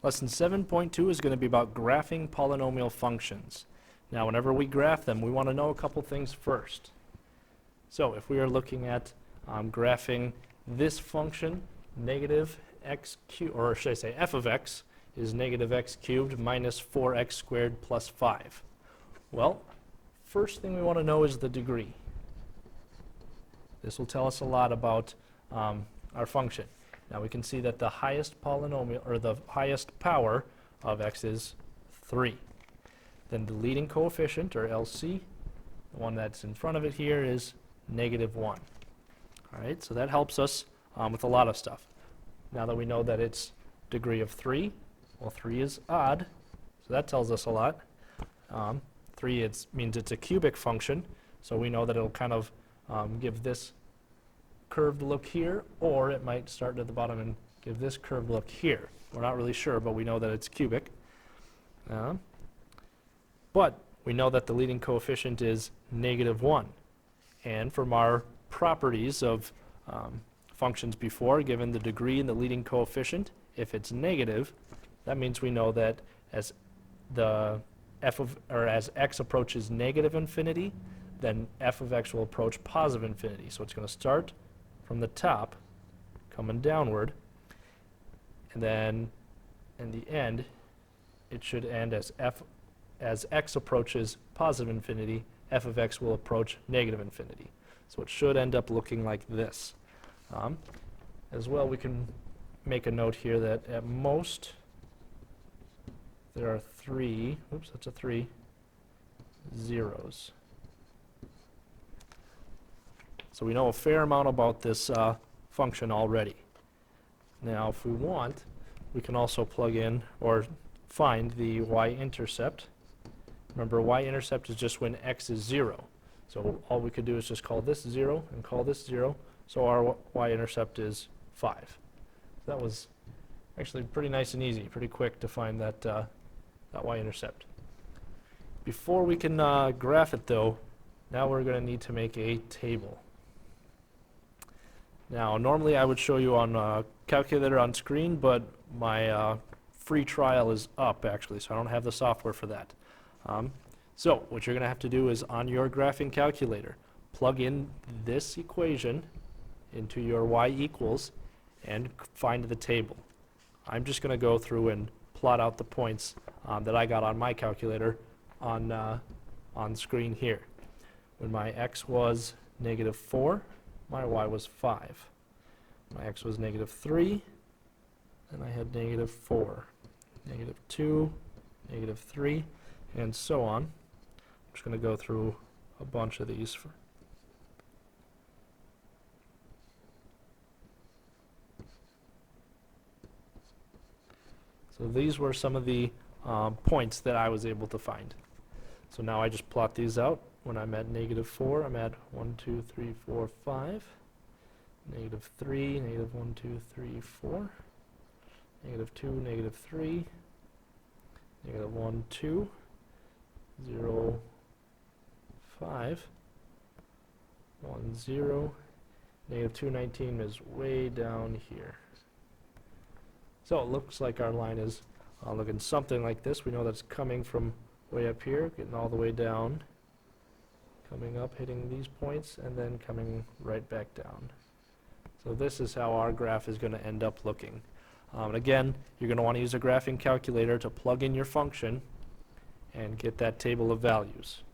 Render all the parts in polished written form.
Lesson 7.2 is going to be about graphing polynomial functions. Now, whenever we graph them, we want to know a couple things first. So, if we are looking at graphing this function, negative x cubed, or should I say f of x, is negative x cubed minus 4x squared plus 5. Well, first thing we want to know is the degree. This will tell us a lot about our function. Now we can see that the highest polynomial, or the highest power of x is 3. Then the leading coefficient, or LC, the one that's in front of it here, is negative 1. All right, so that helps us with a lot of stuff. Now that we know that it's degree of 3, well, 3 is odd, so that tells us a lot. 3 means it's a cubic function, so we know that it'll kind of give this curved look here, or it might start at the bottom and give this curved look here. We're not really sure, but we know that it's cubic. But we know that the leading coefficient is negative 1. And from our properties of functions before, given the degree and the leading coefficient, if it's negative, that means we know that as as x approaches negative infinity, then f of x will approach positive infinity. So it's going to start from the top, coming downward, and then in the end, it should end as x approaches positive infinity, f of x will approach negative infinity. So it should end up looking like this. As well, we can make a note here that at most there are 3, oops, that's a 3, zeros. So we know a fair amount about this function already. Now, if we want, we can also plug in or find the y-intercept. Remember, y-intercept is just when x is 0. So all we could do is just call this 0 and call this 0. So our y-intercept is 5. So that was actually pretty nice and easy, pretty quick to find that, that y-intercept. Before we can graph it, though, now we're going to need to make a table. Now, normally I would show you on a calculator on screen, but my free trial is up, actually, so I don't have the software for that. So what you're going to have to do is, on your graphing calculator, plug in this equation into your y equals and find the table. I'm just going to go through and plot out the points that I got on my calculator on screen here. When my x was negative 4, my y was 5. My x was negative 3, and I had negative 4, negative 2, negative 3, and so on. I'm just going to go through a bunch of these. So these were some of the points that I was able to find. So now I just plot these out. When I'm at negative 4, I'm at 1, 2, 3, 4, 5. Negative 3, negative 1, 2, 3, 4. Negative 2, negative 3. Negative 1, 2. 0, 5. 1, 0. Negative 2, 19 is way down here. So it looks like our line is looking something like this. We know that's coming from way up here, getting all the way down, coming up, hitting these points, and then coming right back down. So this is how our graph is going to end up looking. Again, you're going to want to use a graphing calculator to plug in your function and get that table of values.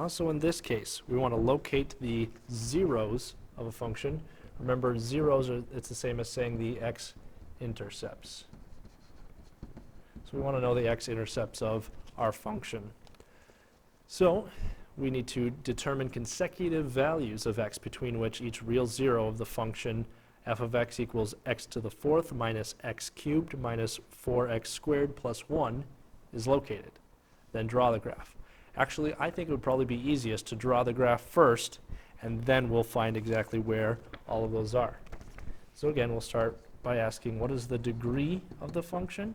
So in this case, we want to locate the zeros of a function. Remember, zeros it's the same as saying the x-intercepts. So we want to know the x-intercepts of our function. So we need to determine consecutive values of x between which each real zero of the function f of x equals x to the 4th minus x cubed minus 4x squared plus 1 is located. Then draw the graph. Actually, I think it would probably be easiest to draw the graph first, and then we'll find exactly where all of those are. So again, we'll start by asking, what is the degree of the function?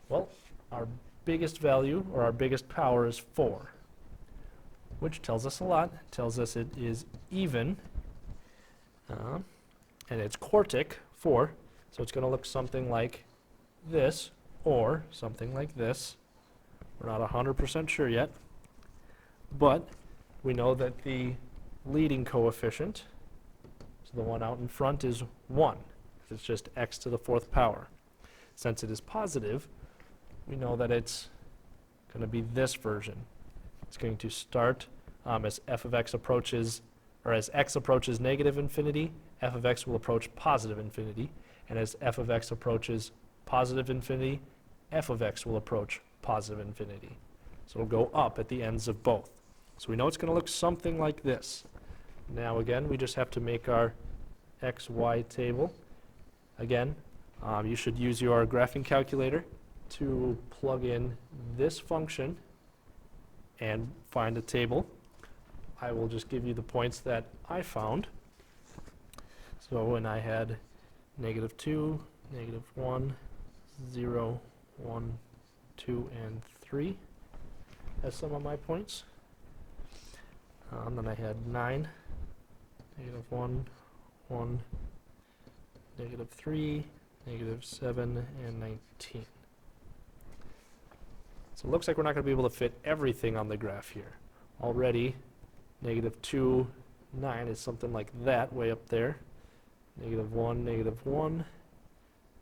Well, our biggest value, or our biggest power, is 4, which tells us a lot. It tells us it is even, and it's quartic, 4, So it's going to look something like this or something like this. We're not 100% sure yet, but we know that the leading coefficient, so the one out in front, is 1. It's just x to the 4th power. Since it is positive, we know that it's going to be this version. It's going to start as f of x approaches, or as x approaches negative infinity, f of x will approach positive infinity, and as f of x approaches positive infinity, f of x will approach positive infinity. So it'll go up at the ends of both. So we know it's going to look something like this. Now again, we just have to make our xy table. Again, you should use your graphing calculator to plug in this function and find a table. I will just give you the points that I found. So when I had -2, -1, 0, 1, 2, and 3 as some of my points. Then I had 9, -1, 1, -3, -7, and 19. So it looks like we're not going to be able to fit everything on the graph here. Already, -2, 9 is something like that, way up there. -1, -1,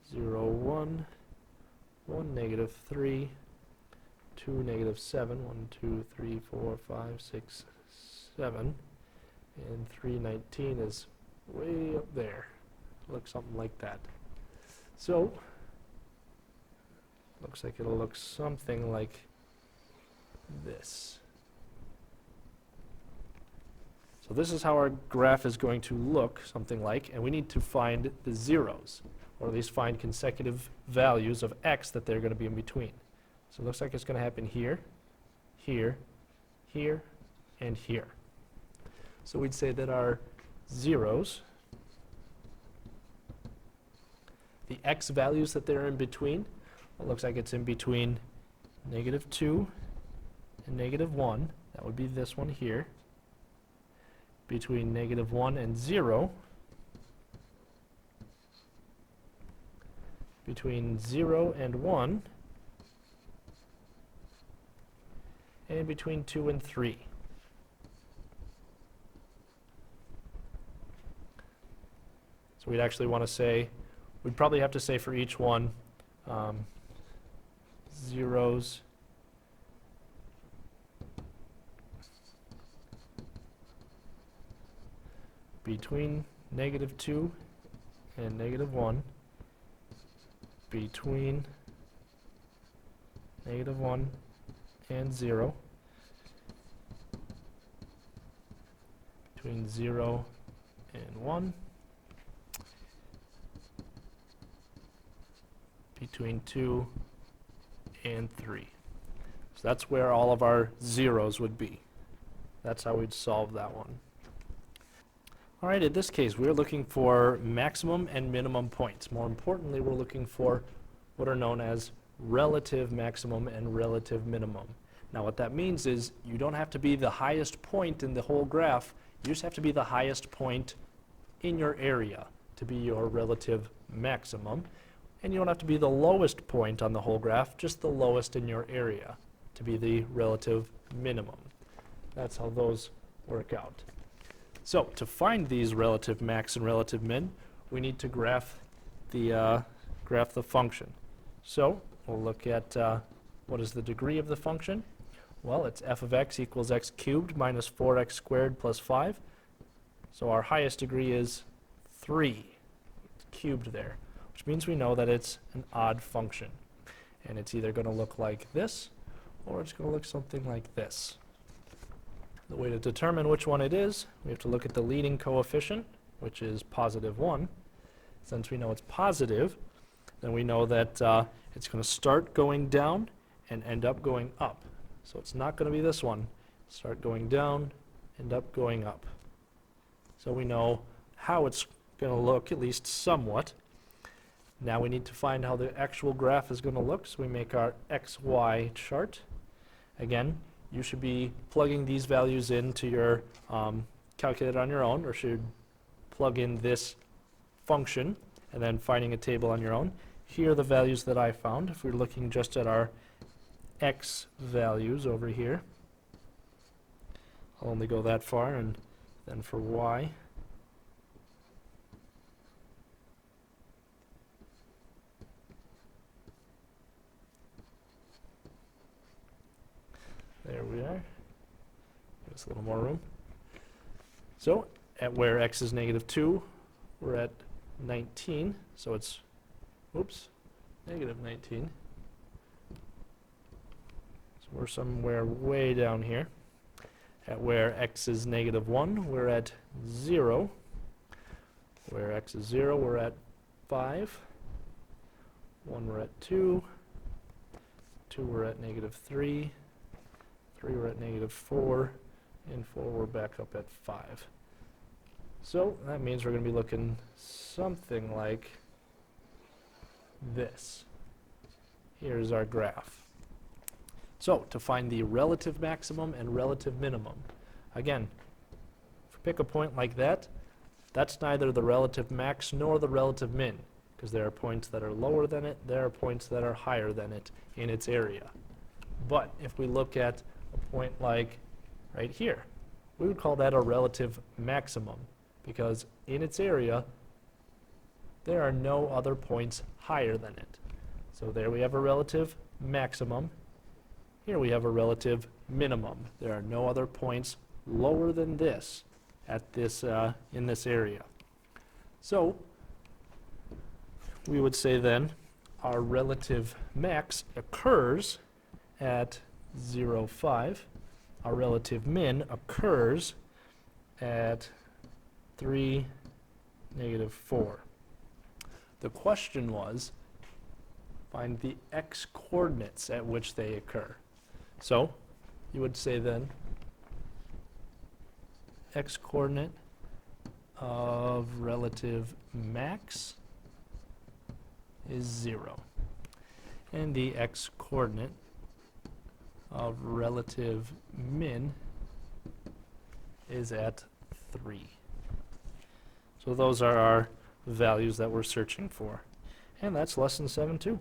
0, 1, 1, -3, 2, -7, 1, 2, 3, 4, 5, 6, 7, and 3, 19 is way up there. Looks something like that. So, looks like it'll look something like this. So this is how our graph is going to look, something like, and we need to find the zeros, or at least find consecutive values of x that they're going to be in between. So it looks like it's going to happen here, here, here, and here. So we'd say that our zeros, the x values that they're in between, it looks like it's in between -2 and -1. That would be this one here. Between -1 and 0. Between 0 and 1. And between 2 and 3. So we'd actually want to say, we'd probably have to say for each one, zeros between -2 and -1, between -1 and 0, between 0 and 1, between 2 and 3. So that's where all of our zeros would be. That's how we'd solve that one. All right, in this case, we're looking for maximum and minimum points. More importantly, we're looking for what are known as relative maximum and relative minimum. Now, what that means is you don't have to be the highest point in the whole graph. You just have to be the highest point in your area to be your relative maximum. And you don't have to be the lowest point on the whole graph, just the lowest in your area to be the relative minimum. That's how those work out. So to find these relative max and relative min, we need to graph the function. So we'll look at what is the degree of the function. Well, it's f of x equals x cubed minus 4x squared plus 5. So our highest degree is 3. It's cubed there, which means we know that it's an odd function. And it's either going to look like this, or it's going to look something like this. The way to determine which one it is, we have to look at the leading coefficient, which is positive 1. Since we know it's positive, then we know that it's going to start going down and end up going up. So it's not going to be this one. Start going down, end up going up. So we know how it's going to look, at least somewhat. Now we need to find how the actual graph is going to look, so we make our XY chart. Again, you should be plugging these values into your calculator on your own, or should plug in this function and then finding a table on your own. Here are the values that I found. If we're looking just at our x values over here, I'll only go that far, and then for y, there we are. Give us a little more room. So at where x is -2, we're at 19, so it's, oops, -19. So we're somewhere way down here. At where x is -1, we're at 0. Where x is 0, we're at 5. 1, we're at 2. 2, we're at -3. 3, we're at -4. And 4, we're back up at 5. So that means we're going to be looking something like this. Here's our graph. So to find the relative maximum and relative minimum, again, if we pick a point like that, that's neither the relative max nor the relative min, because there are points that are lower than it, there are points that are higher than it in its area. But if we look at a point like right here, we would call that a relative maximum, because in its area, there are no other points higher than it. So there we have a relative maximum. Here we have a relative minimum. There are no other points lower than this at this in this area. So we would say then our relative max occurs at 0, 5. Our relative min occurs at 3, -4. The question was, find the x-coordinates at which they occur. So you would say then x-coordinate of relative max is 0. And the x-coordinate of relative min is at 3. So those are our values that we're searching for. And that's lesson 7 too.